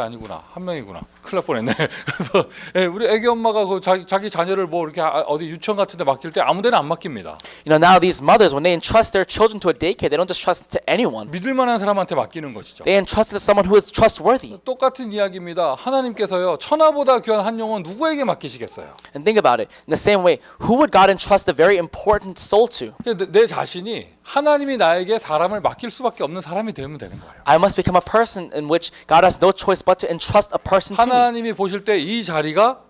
아니구나. 한 명이구나. 큰일 날 뻔했네. 그래서 우리 애기 엄마가 그 자기 자녀를 뭐 이렇게 어디 유치원 같은 데 맡길 때 아무 데나 안 맡깁니다. You know, now these mothers, when they entrust their children to a daycare, they don't just trust it to anyone. 믿을 만한 사람한테 맡기는 것이죠. They entrust it to someone who is trustworthy. 똑같은 이야기입니다. 하나님께서요. 천하보다 귀한 한 영혼 누구에게 맡기시겠어요? And think about it. In the same way, who would God entrust a very important soul to? 내 자신이 하나님이 나에게 사람을 맡길 수밖에 없는 사람이 되면 되는 거예요. I must become a person in which God has no choice but to entrust a person to me. 하나님이 보실 때 이 자리가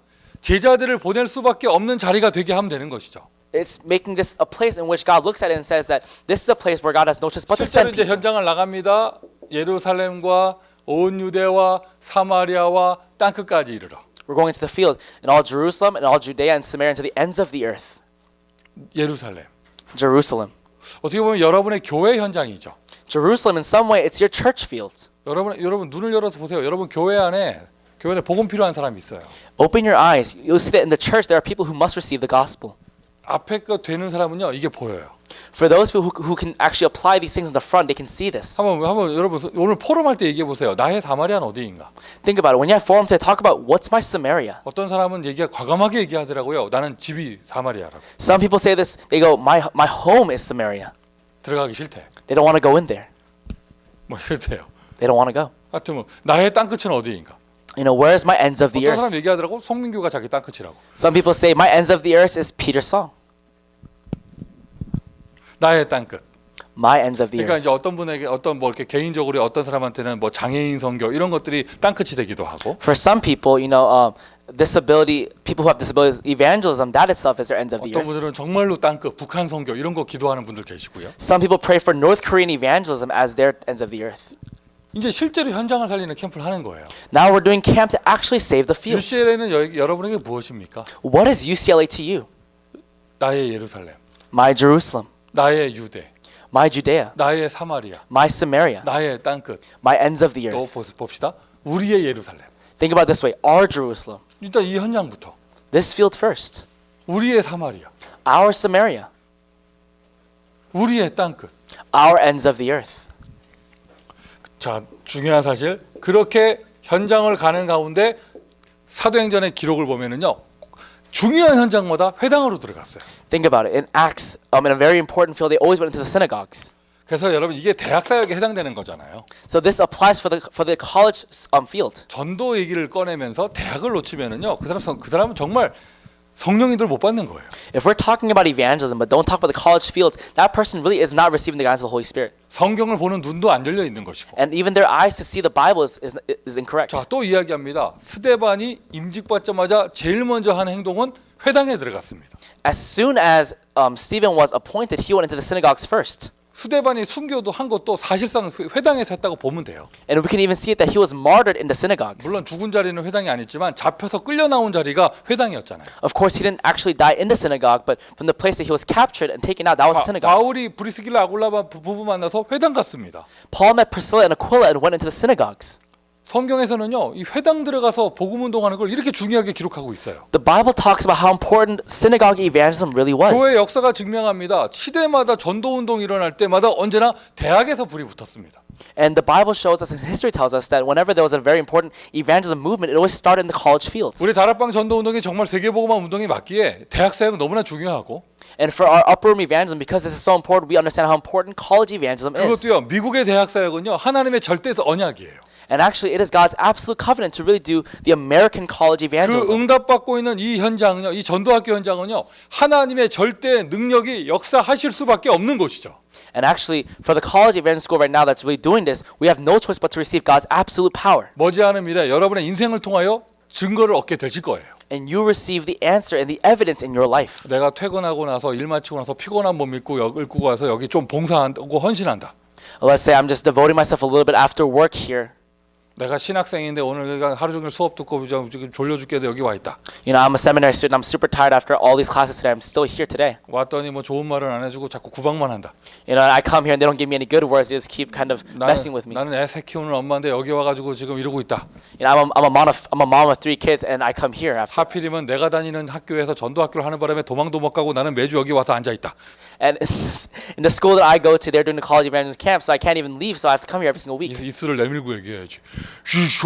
제자들을 보낼 수밖에 없는 자리가 되게 하면 되는 것이죠. It's making this a place in which God looks at it and says that this is a place where God has no choice but to 실제로 send 이제 people. 현장을 나갑니다. 예루살렘과 온 유대와 사마리아와 땅끝까지 이르러. We're going into the field in all Jerusalem and all Judea and Samaria and to the ends of the earth. 예루살렘. Jerusalem. 어떻게 보면 여러분의 교회 현장이죠. Jerusalem in some way it's your church field. 여러분 눈을 열어서 보세요. 여러분 교회 안에 복음 필요한 사람이 있어요. Open your eyes. You'll see that in the church there are people who must receive the gospel. 앞에 거 되는 사람은요 이게 보여요. For those people who can actually apply these things in the front, they can see this. 한번 여러분 오늘 포럼할 때 얘기해 보세요. 나의 사마리아는 어디인가? Think about it. When you have forum today, talk about what's my Samaria. 어떤 사람은 과감하게 얘기하더라고요. 나는 집이 사마리아라고. Some people say this. They go, my home is Samaria. 들어가기 싫대. They don't want to go in there. 뭐 싫대요. They don't want to go. 하여튼 뭐 나의 땅끝은 어디인가? You know, where's my ends of the 어떤 earth? 사람 얘기하더라고. 송민규가 자기 땅끝이라고. Some people say my ends of the earth is Peter's song. 나의 땅끝. My ends of the 그러니까 earth. 이제 어떤 분에게 어떤 뭐 이렇게 개인적으로 어떤 사람한테는 뭐 장애인 선교 이런 것들이 땅끝이 되기도 하고. For some people, you know, disability, people who have disabilities, evangelism, that itself is their ends of the 어떤 earth. 분들은 정말로 땅끝, 북한 선교 이런 거 기도하는 분들 계시고요. Some people pray for North Korean evangelism as their ends of the earth. 이제 실제로 현장을 살리는 캠프를 하는 거예요. Now we're doing camp to actually save the fields. UCLA는 여러분에게 무엇입니까? What is UCLA to you? 나의 예루살렘, My Jerusalem, 나의 유대, my Judea, 나의 사마리아, my Samaria, 나의 땅끝. my ends of the 또 earth. 봅시다. 우리의 예루살렘. Think about it this way, our Jerusalem. 일단 이 현장부터. This field first. 우리의 사마리아, Our Samaria, 우리의 땅끝. our ends of the earth. 자, 중요한 사실. 그렇게 현장을 가는 가운데 사도행전의 기록을 보면은요. 중요한 현장마다 회당으로 들어갔어요. Think about it. In Acts, in a very important field, they always went into the synagogues. 그래서 여러분 이게 대학 사역에 해당되는 거잖아요. So this applies for the college field. 전도 얘기를 꺼내면서 대학을 놓치면은요. 그 사람은 정말 성령인들 못 받는 거예요. If we're talking about evangelism but don't talk about the college fields, that person really is not receiving the guidance of the Holy Spirit. 성경을 보는 눈도 안 열려 있는 것이고. And even their eyes to see the Bible is incorrect. 자, 또 이야기합니다. 스데반이 임직받자마자 제일 먼저 한 행동은 회당에 들어갔습니다. As soon as Stephen was appointed, he went into the synagogues first. 스데반이 순교도 한 것도 사실상 회당에서 했다고 보면 돼요. And we can even see it that he was martyred in the synagogues. 물론 죽은 자리는 회당이 아니지만 잡혀서 끌려 나온 자리가 회당이었잖아요. Of course, he didn't actually die in the synagogue, but from the place that he was captured and taken out, that was the synagogue. 바울이 브리스길라 아굴라 부부 만나서 회당 갔습니다. Paul met Priscilla and Aquila and went into the synagogues. 성경에서는요, 이 회당 들어가서 복음 운동하는 걸 이렇게 중요하게 기록하고 있어요. The Bible talks about how important synagogue evangelism really was. 교회 역사가 증명합니다. 시대마다 전도 운동이 일어날 때마다 언제나 대학에서 불이 붙었습니다. And the Bible shows us, and history tells us that whenever there was a very important evangelism movement, it always started in the college fields. 우리 다락방 전도 운동이 정말 세계복음화 운동이 맞기에 대학 사역은 너무나 중요하고. And for our upper room evangelism, because this is so important, we understand how important college evangelism is. 그것도요, 미국의 대학 사역은요, 하나님의 절대 언약이에요. And actually, it is God's absolute covenant to really do the American college 그 evangelism. 응답받고 있는 이 현장은요, 이 전도학교 현장은요, 하나님의 절대 능력이 역사하실 수밖에 없는 곳이죠. And actually, for the college evangelism school right now that's really doing this, we have no choice but to receive God's absolute power. 머지않은 미래 여러분의 인생을 통하여 증거를 얻게 되실 거예요. And you receive the answer and the evidence in your life. 내가 퇴근하고 나서 일 마치고 나서 피곤한 몸 읽고 와서 여기 좀 봉사하고 헌신한다. Let's say I'm just devoting myself a little bit after work here. 내가 신학생인데 오늘 하루 종일 수업 듣고 지금 졸려 죽겠는데 여기 와 있다. You know, I'm a seminary student. I'm super tired after all these classes today. I'm still here today. 왔더니 뭐 좋은 말은 안 해주고 자꾸 구박만 한다. You know, I come here and they don't give me any good words. They just keep kind of messing with me. 나는 애 새 키우는 엄마인데 여기 와가지고 지금 이러고 있다. You know, I'm a mom of 3 kids, and I come here after. 하필이면 내가 다니는 학교에서 전도학교를 하는 바람에 도망도 못 가고 나는 매주 여기 와서 앉아 있다. And in the school that I go to, they're doing the college evangelism camp, so I can't even leave. So I have to come here every single week. 입술을 내밀고 얘기해야지.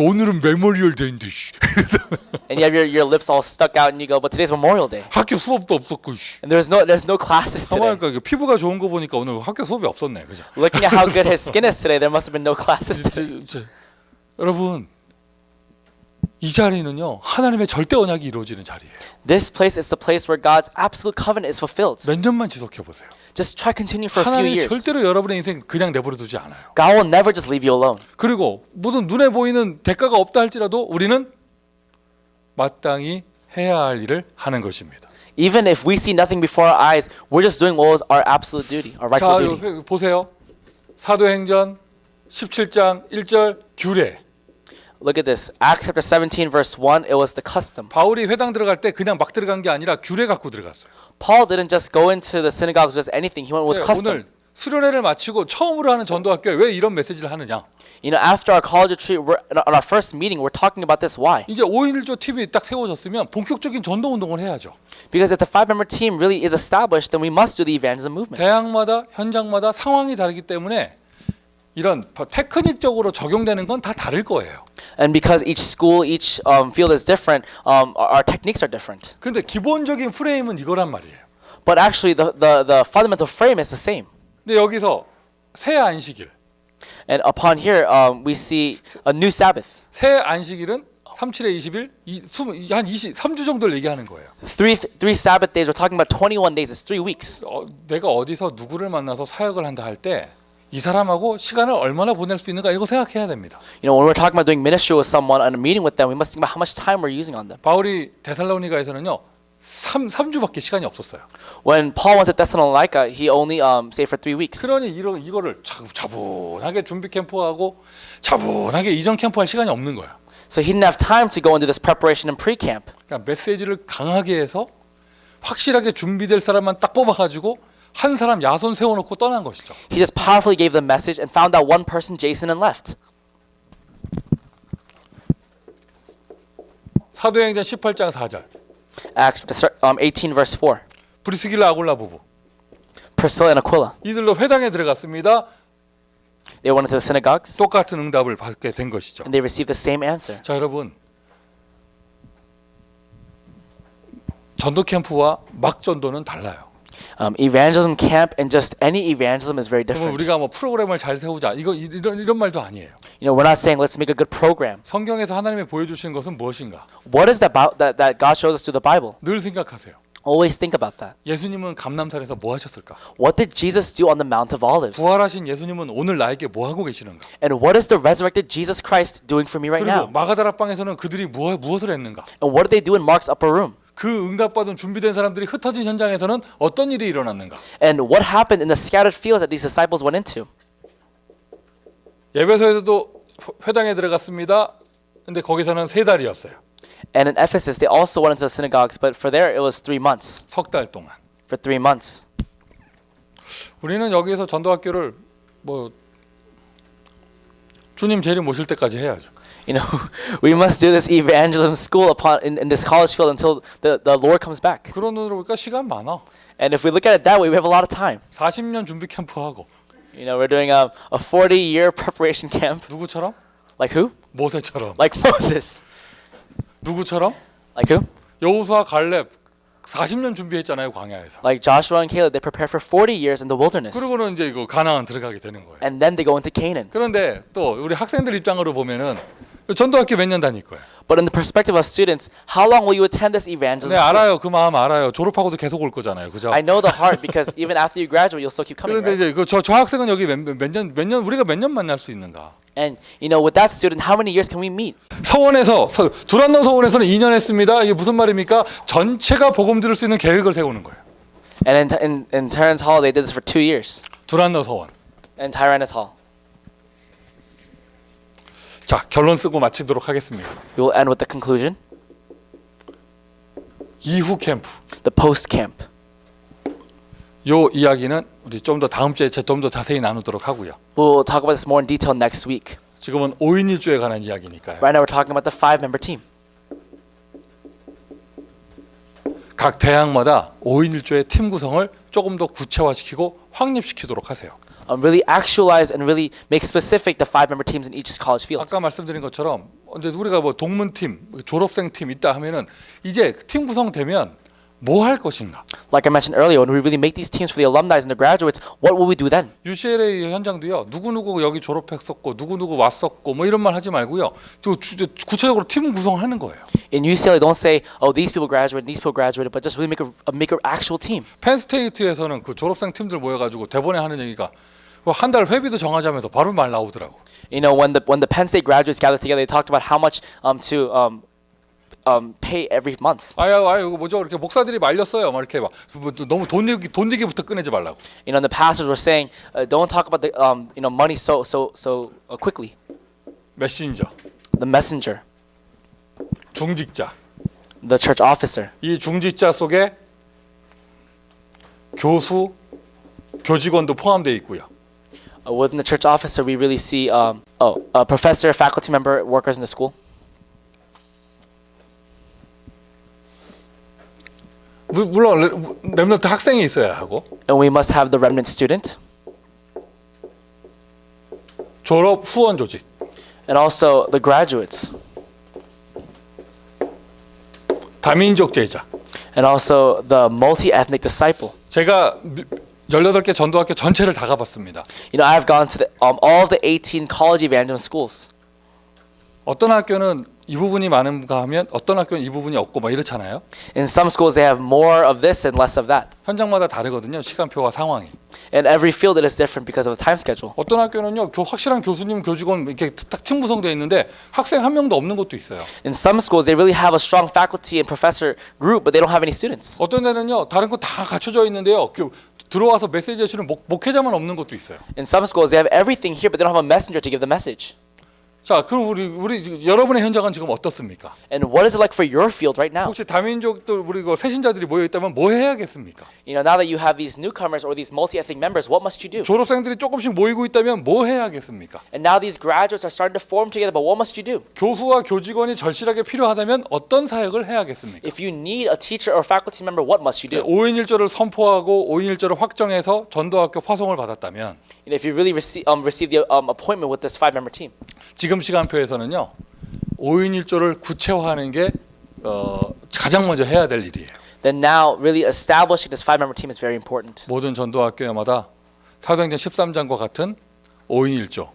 오늘은 메모리얼 데이인데. And you have your lips all stuck out, and you go, "But today's Memorial Day." 학교 수업도 없었고. And there's no classes today. 그러니까 피부가 좋은 거 보니까 오늘 학교 수업이 없었네, 그죠? Looking at how good his skin is today, there must have been no classes today. 여러분, 이 자리는요 하나님의 절대 언약이 이루어지는 자리예요. This place is the place where God's absolute covenant is fulfilled. 몇 년만 지속해 보세요. Just try continue for a few 하나님이 years. 절대로 여러분의 인생 그냥 내버려 두지 않아요. God will never just leave you alone. 그리고 무슨 눈에 보이는 대가가 없다 할지라도 우리는 마땅히 해야 할 일을 하는 것입니다. Even if we see nothing before our eyes, we're just doing what is our absolute duty, our rightful duty. 자, 보세요. 사도행전 17장 1절 규례. Look at this. Acts chapter 17 verse 1, it was the custom. 바울이 회당 들어갈 때 그냥 막 들어간 게 아니라 규례 갖고 들어갔어요. Paul didn't just go into the synagogues just anything. He went with 네, custom. 오늘 수련회를 마치고 처음으로 하는 전도학교에 왜 이런 메시지를 하느냐? You know, after our college retreat, on our first meeting, we're talking about this. Why? 이제 5.1조 팀이 딱 세워졌으면 본격적인 전도 운동을 해야죠. Because if the 5-member team really is established, then we must do the evangelism movement. 대학마다 현장마다 상황이 다르기 때문에 이런 테크닉적으로 적용되는 건 다 다를 거예요. And because each school, each field is different, our techniques are different. 근데 기본적인 프레임은 이거란 말이에요. But actually, the fundamental frame is the same. 근데 여기서 새 안식일. And upon here, we see a new Sabbath. 새 안식일은 37에 20일, 한 3주 정도를 얘기하는 거예요. Three Sabbath days. We're talking about 21 days. It's 3 weeks. 내가 어디서 누구를 만나서 사역을 한다 할 때 이 사람하고 시간을 얼마나 보낼 수 있는가 이거 생각해야 됩니다. You know, when we're talking about doing ministry with someone and a meeting with them, we must think about how much time we're using on them. 바울이 데살로니가에서는요 3주밖에 시간이 없었어요. When Paul went to Thessalonica, he only stayed for 3 weeks. 그러니 이거를 차분하게 준비 캠프하고 차분하게 이전 캠프할 시간이 없는 거야. So he didn't have time to go into this preparation and pre-camp. 그러니까 메시지를 강하게 해서 확실하게 준비될 사람만 딱 뽑아가지고 한 사람 야손 세워놓고 떠난 것이죠. He just powerfully gave the message and found out one person, Jason, and left. 사도행전 18장 4절. Acts 18 verse 4. 브리스길라 아굴라 부부. Priscilla and Aquila. 이들로 회당에 들어갔습니다. They went into the synagogues 똑같은 응답을 받게 된 것이죠. and they received the same answer. 자 여러분, 전도 캠프와 막 전도는 달라요. Evangelism camp and just any evangelism is very 그러면 different. 우리가 뭐 프로그램을 잘 세우자 이런 말도 아니에요. You know, we're not saying let's make a good program. 성경에서 하나님이 보여주신 것은 무엇인가? What is that about that God shows us through the Bible? 늘 생각하세요. Always think about that. 예수님은 감람산에서 뭐 하셨을까? What did Jesus do on the Mount of Olives? 부활하신 예수님은 오늘 나에게 뭐 하고 계시는가? And what is the resurrected Jesus Christ doing for me right 그리고 now? 마가다락방에서는 그들이 무엇을 했는가? And what did they do in Mark's upper room? 그 응답받은 준비된 사람들이 흩어진 현장에서는 어떤 일이 일어났는가? And what happened in the scattered fields that these disciples went into? 에베소에서도 회당에 들어갔습니다. 근데 거기서는 3달이었어요. And in Ephesus, they also went into the synagogues, but for there it was 3 months. 석 달 동안. For 3 months. 우리는 여기에서 전도학교를 뭐 주님 재림 오실 때까지 해야죠. You know, we must do this evangelism school in this college field until the Lord comes back. 그런 눈으로 보니까 시간 많아. And if we look at it that way, we have a lot of time. 40년 준비 캠프하고 You know, we're doing a 40-year preparation camp. 누구처럼? Like who? 모세처럼. Like Moses. 누구처럼? Like who? 여호수아 갈렙 40년 준비했잖아요, 광야에서. Like Joshua and Caleb, they prepared for 40 years in the wilderness. 그러고는 이제 이거 가나안 들어가게 되는 거예요. And then they go into Canaan. 그런데 또 우리 학생들 입장으로 보면은 전도학교 몇 년 다닐 거예요? But in the perspective of students, how long will you attend this evangelism 네, school? 알아요. 그 마음 알아요. 졸업하고도 계속 올 거잖아요. 그죠? I know the heart because even after you graduate, you'll still keep coming, 그런데 right? 이제 저 학생은 여기 몇 년 우리가 몇 년 만날 수 있는가? And you know, with that student, how many years can we meet? 서원에서 두란노 서원에서는 2년 했습니다. 이게 무슨 말입니까? 전체가 복음 들을 수 있는 계획을 세우는 거예요. And in Tyrannus Hall, they did this for 2 years. 두란노 서원. In Tyrannus Hall. 자, 결론 쓰고 마치도록 하겠습니다. We will end with the conclusion. 이후 캠프. The post camp. 요 이야기는 우리 좀 더 다음 주에 좀 더 자세히 나누도록 하고요. We'll talk about this more in detail next week. 지금은 5인 1조에 관한 이야기니까요. Right now, we're talking about the 5-member team. 각 대학마다 5인 1조의 팀 구성을 조금 더 구체화시키고 확립시키도록 하세요. Really actualize and really make specific the 5-member teams in each college field. 아까 말씀드린 것처럼 이제 우리가 뭐 동문팀, 졸업생 팀 있다 하면은 이제 팀 구성되면 뭐 할 것인가? Like I mentioned earlier, when we really make these teams for the alumni and the graduates, what will we do then? UCLA 현장도요. 누구 여기 졸업했었고 누구 왔었고 뭐 이런 말 하지 말고요. 구체적으로 팀 구성하는 거예요. In UCLA, don't say, "Oh, these people graduated, these people graduated," but just really make an actual team. 펜스테이트에서는 그 졸업생 팀들 모여가지고 대본에 하는 얘기가 한 달 회비도 정하자면서 바로 말 나오더라고. You know, when the Penn State graduates gathered together, they talked about how much to pay every month. 아유 이거 뭐죠? 이렇게 목사들이 말렸어요. 막 이렇게 막 너무 돈 얘기부터 꺼내지 말라고. You know, the pastors were saying, "Don't talk about the money so quickly." 메신저, The messenger, 중직자. the church officer, 이 중직자 속에 교수, 교직원도 포함되어 있고요. Within the church office, we really see a professor, faculty member, workers in the school. 물론 렘넌트 학생이 있어야 하고 And we must have the remnant student. 졸업 후원 조직, And also the graduates. 다민족 제자. And also the multi-ethnic disciple. 제가 18개 전도학교 전체를 다 가봤습니다. You know, I've gone to all of the 18 college evangelism schools. 어떤 학교는 이 부분이 많은가 하면 어떤 학교는 이 부분이 없고 막 이렇잖아요. In some schools, they have more of this and less of that. 현장마다 다르거든요. 시간표와 상황이. In every field, it is different because of the time schedule. 어떤 학교는요, 확실한 교수님, 교직원 이렇게 딱 팀 구성되어 있는데 학생 한 명도 없는 곳도 있어요. In some schools, they really have a strong faculty and professor group, but they don't have any students. 어떤 데는요, 다른 거 다 갖춰져 있는데요. 들어와서 메시지 해주는 목회자만 없는 곳도 있어요. In some schools, they have everything here, but they don't have a messenger to give the message. 자, 그럼 우리 여러분의 현장은 지금 어떻습니까? And what is it like for your field right now? 혹시 다민족들 우리 새신자들이 모여 있다면 뭐 해야겠습니까? You know, now that you have these newcomers or these multi-ethnic members, what must you do? 졸업생들이 조금씩 모이고 있다면 뭐 해야겠습니까? And now these graduates are starting to form together, but what must you do? 교수와 교직원이 절실하게 필요하다면 어떤 사역을 해야겠습니까? If you need a teacher or faculty member, what must you do? 5인 1조를 선포하고 5인 1조를 확정해서 전도학교 파송을 받았다면 And if you really receive the appointment with this 5-member team, 지금 시간표에서는요 5인 1조를 구체화하는 게 가장 먼저 해야 될 일이에요. then now really establishing this 5-member team is very important. 모든 전도학교마다 사도행전 13장과 같은 5인 1조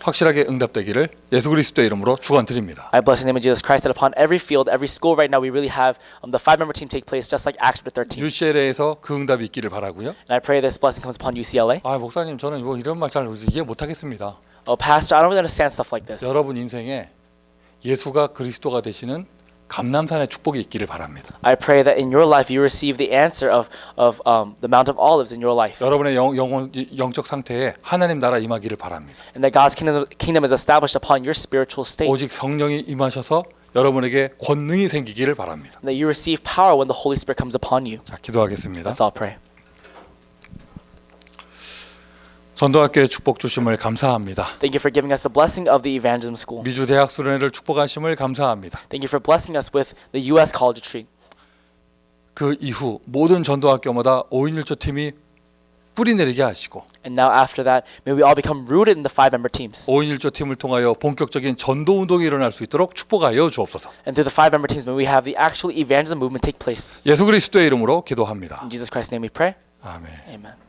확실하게 응답되기를 예수 그리스도의 이름으로 축원드립니다. I bless in the name of Jesus Christ that upon every field, every school right now, we really have the 5-member team take place just like Acts chapter 13. UCLA에서 그 응답이 있기를 바라고요. And I pray this blessing comes upon UCLA. 아 목사님 저는 이런 말 잘 이해 못하겠습니다. Oh, Pastor, I don't really understand stuff like this. 여러분 인생에 예수가 그리스도가 되시는 감람산의 축복이 있기를 바랍니다. I pray that in your life you receive the answer of the Mount of Olives in your life, 여러분의 영적 상태에 하나님 나라 임하기를 바랍니다. and that God's kingdom is established upon your spiritual state, 오직 성령이 임하셔서 여러분에게 권능이 생기기를 바랍니다. and that you receive power when the Holy Spirit comes upon you. 자, 기도하겠습니다. Let's all pray. 전도학교의 축복 주심을 감사합니다. Thank you for giving us the blessing of the evangelism school. 미주 대학 수련회를 축복하심을 감사합니다. Thank you for blessing us with the U.S. college retreat. 그 이후 모든 전도학교마다 5인 1조 팀이 뿌리 내리게 하시고 And now after that, may we all become rooted in the 5-member teams. 5인 1조 팀을 통하여 본격적인 전도 운동이 일어날 수 있도록 축복하여 주옵소서. And through the 5-member teams, may we have the actual evangelism movement take place. 예수 그리스도의 이름으로 기도합니다. In Jesus Christ's name we pray. 아멘. Amen.